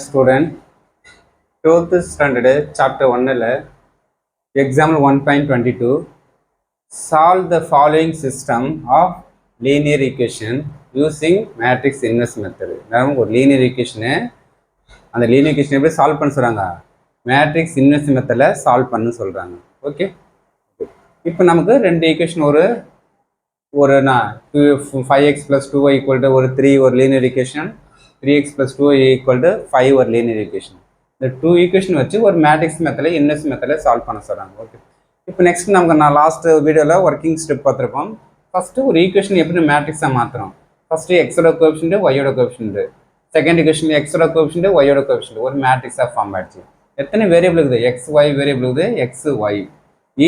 student. 12th standard chapter 1 example 1.22 solve the following system of linear equation using matrix inverse method. நமக்கு ஒரு linear equation அந்த linear equation எப்படி solve பண்ண சொல்றாங்க, matrix inverse மெத்தட்ல solve பண்ண சொல்றாங்க. ஓகே, இப்போ நமக்கு ரெண்டு ஈக்குவேஷன் ஒரு 5x plus 2y equal to ஒரு 3 ஒரு linear equation, 3x plus 2y equal to 5 ஒரு linear equation. இந்த டூ ஈக்குவேஷன் வச்சு ஒரு மேட்ரிக்ஸ் மெத்தடில் இன்வெர்ஸ் மெத்தடில் சால்வ் பண்ண சொல்கிறாங்க. ஓகே, இப்போ நெக்ஸ்ட் நமக்கு நான் லாஸ்ட் வீடியோவில் ஒர்க்கிங் ஸ்டெப் பார்த்துருப்போம். ஃபஸ்ட்டு ஒரு ஈக்குவேஷன் எப்படி மேட்ரிக்ஸாக மாற்றுறோம். ஃபஸ்ட்டு எக்ஸோட கோஎஃபிஷியன்ட் ஒய்யோட கோஎஃபிஷியன்ட், செகண்ட் ஈக்குவேஷன் எக்ஸோட கோஎஃபிஷியன்ட் ஒய்யோட கோஎஃபிஷியன்ட், ஒரு மேட்ரிக்ஸாக ஃபார்ம் ஆயிடுச்சு. எத்தனை வேரியபிள் இருக்குது, எக்ஸ் ஒய் வேரியபிள் இருக்குது, எக்ஸ் ஒய்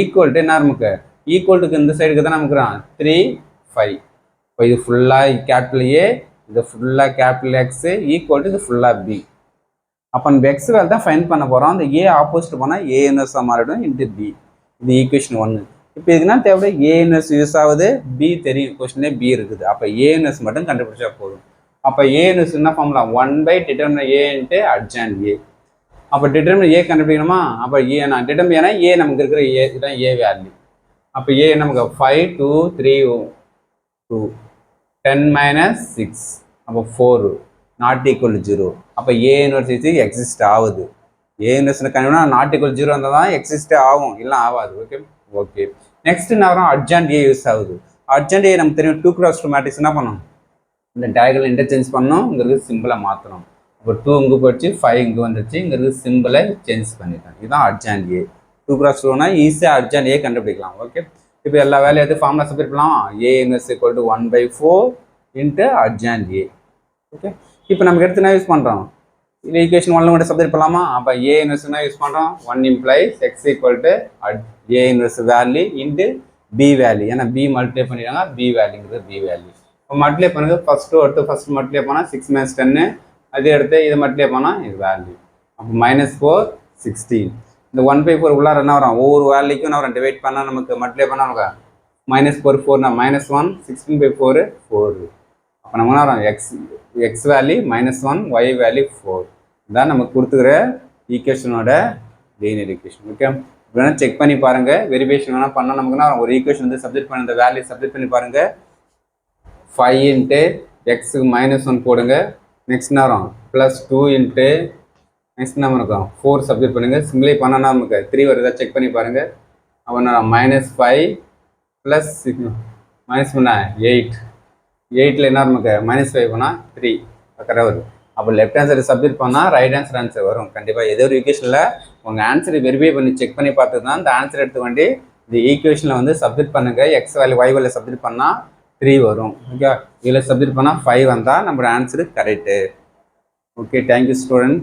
ஈக்குவல் டு என்ன நமக்கு ஈக்குவல்ட்டுக்கு இந்த சைடுக்கு தான் நமக்கு 3 5. இப்போ இது ஃபுல்லாக கேபிட்டல் ஏ, இது ஃபுல்லாக கேபிட்டல் எக்ஸ் ஈக்குவல் டு இது ஃபுல்லாக பி. அப்போ நம்ம எக்ஸ் வேலை தான் ஃபைன் பண்ண போகிறோம். அந்த ஏ ஆப்போசிட் போனால் ஏ இன்வெர்ஸாக மாறிடும் இன்ட்டு பி. இது ஈக்குவேஷன் 1. இப்போ இதுக்குன்னா தேவை ஏ இன்வெர்ஸ் யூஸ் ஆகுது, பி தெரியும், கொஸ்டினே பி இருக்குது. அப்போ ஏ இன்வெர்ஸ் மட்டும் கண்டுபிடிச்சா போதும். அப்போ ஏ இன்வெர்ஸ் என்ன formula, 1/determine A into adjoint ஏ. அப்போ டிட்டர்மின் ஏ கண்டுபிடிக்கணுமா, அப்போ ஏ நான் டிட்டர்மின் ஏன்னா ஏ நமக்கு இருக்கிற ஏ இதுதான் ஏ வேல்யூ. அப்போ ஏ நமக்கு 5 2 3 2 10 minus 6 அப்போ 4 நாட் ஈக்குவல் டு 0. அப்போ ஏ இன்வெர்ஸ் இது எக்ஸிஸ்ட் ஆகுது. ஏ இன்வெர்ஸ் கண்டிப்பாக நாட் ஈக்குவல் 0 இருந்தால் தான் எக்ஸிஸ்டே ஆகும், இல்லை ஆகாது. ஓகே ஓகே நெக்ஸ்ட் என்ன வரும், அட்ஜான்ட் ஏ யூஸ் ஆகுது. அட்ஜான்ட் ஏ நமக்கு தெரியும் 2x2 மேட்ரிக்ஸ் என்ன பண்ணணும், இந்த டயகனல் இன்டர்சேஞ்ச் பண்ணணும், இங்கிறது சிம்பிளை மாற்றணும். அப்போ 2 இங்கே போயிடுச்சு, 5 இங்கே வந்துடுச்சு, இங்கிறது சிம்பிளை சேஞ்ச் பண்ணிட்டேன். இதுதான் அட்ஜான்ட் ஏ. 2x2னா ஈஸியாக அட்ஜான்ட் ஏ கண்டுபிடிக்கலாம். ஓகே, இப்போ எல்லா வேலையும் எது ஃபார்முலா சப்ஸ்டிட் பண்ணலாம், A inverse equal to 1/4 into adjoint A. Okay, இப்போ நமக்கு எடுத்து என்ன யூஸ் பண்ணுறோம், இது ஈக்குவேஷன் 1 மட்டும் சப்ஸ்டிட் பண்ணலாமா. அப்போ ஏ இன்வெர்ஸ் என்ன யூஸ் பண்ணுறோம், 1 implies x equal to A inverse value into B value. ஏன்னா பி மல்டிப்ளை பண்ணிடுறாங்க, பி வேல்யூங்கிறது பி வேல்யூ. இப்போ மல்டிப்ளை பண்ணுறது ஃபஸ்ட்டு எடுத்து ஃபஸ்ட் மல்டிப்ளை பண்ணால் 6 - 10, அதே எடுத்து இதை மல்டிப்ளை பண்ணால் இது வேல்யூ. அப்போ -4 16. இந்த 1/4 உள்ளார என்ன வரும், ஒவ்வொரு வேல்யூக்கும் நான் டிவைட் பண்ணால் நமக்கு மல்டிப்ளை பண்ணால் நமக்கு -4 4 -1 16/4 4. அப்போ நம்ம என்ன வரும், எக்ஸ் வேல்யூ -1 ஒய் வேல்யூ 4. இதான் நமக்கு கொடுத்துக்கிற ஈக்குவேஷனோட லீனியர் ஈக்குவேஷன். ஓகே, இப்படின்னா செக் பண்ணி பாருங்கள், வெரிஃபிகேஷன் வேணால் பண்ணால் நமக்குன்னா ஒரு ஈக்குவேஷன் வந்து சப்ஜெக்ட் பண்ண இந்த வேல்யூ சப்ஜெக்ட் பண்ணி பாருங்கள். 5 இன்ட்டு எக்ஸுக்கு -1 போடுங்க. நெக்ஸ்ட் நேரம் +2 இன்ட்டு நெக்ஸ்ட் என்ன இருக்கும் 4 சப்ஜெக்ட் பண்ணுங்கள். சிம்பிளை பண்ணால் நமக்கு 3 வருதா செக் பண்ணி பாருங்கள். அப்போ நான் -5 + 6 -8 8ல் என்ன நமக்கு -5 பண்ணால் 3 கரெக்டாக வருது. அப்போ லெஃப்ட் ஆன்சர் சப்ஜெக்ட் பண்ணால் ரைட் ஆன்சர் வரும். கண்டிப்பாக ஏதோ ஒரு ஈக்குவேஷனில் உங்கள் ஆன்சரை வெரிஃபை பண்ணி செக் பண்ணி பார்த்து தான் இந்த ஆன்சர் எடுத்து வேண்டி இந்த ஈக்குவேஷனில் வந்து சப்ஜெக்ட் பண்ணுங்கள். X value Y value subject பண்ணால் 3 வரும். ஓகே, இதில் சப்ஜெக்ட் பண்ணால் 5 வந்தால் நம்மளோட answer correct. Okay, thank you student.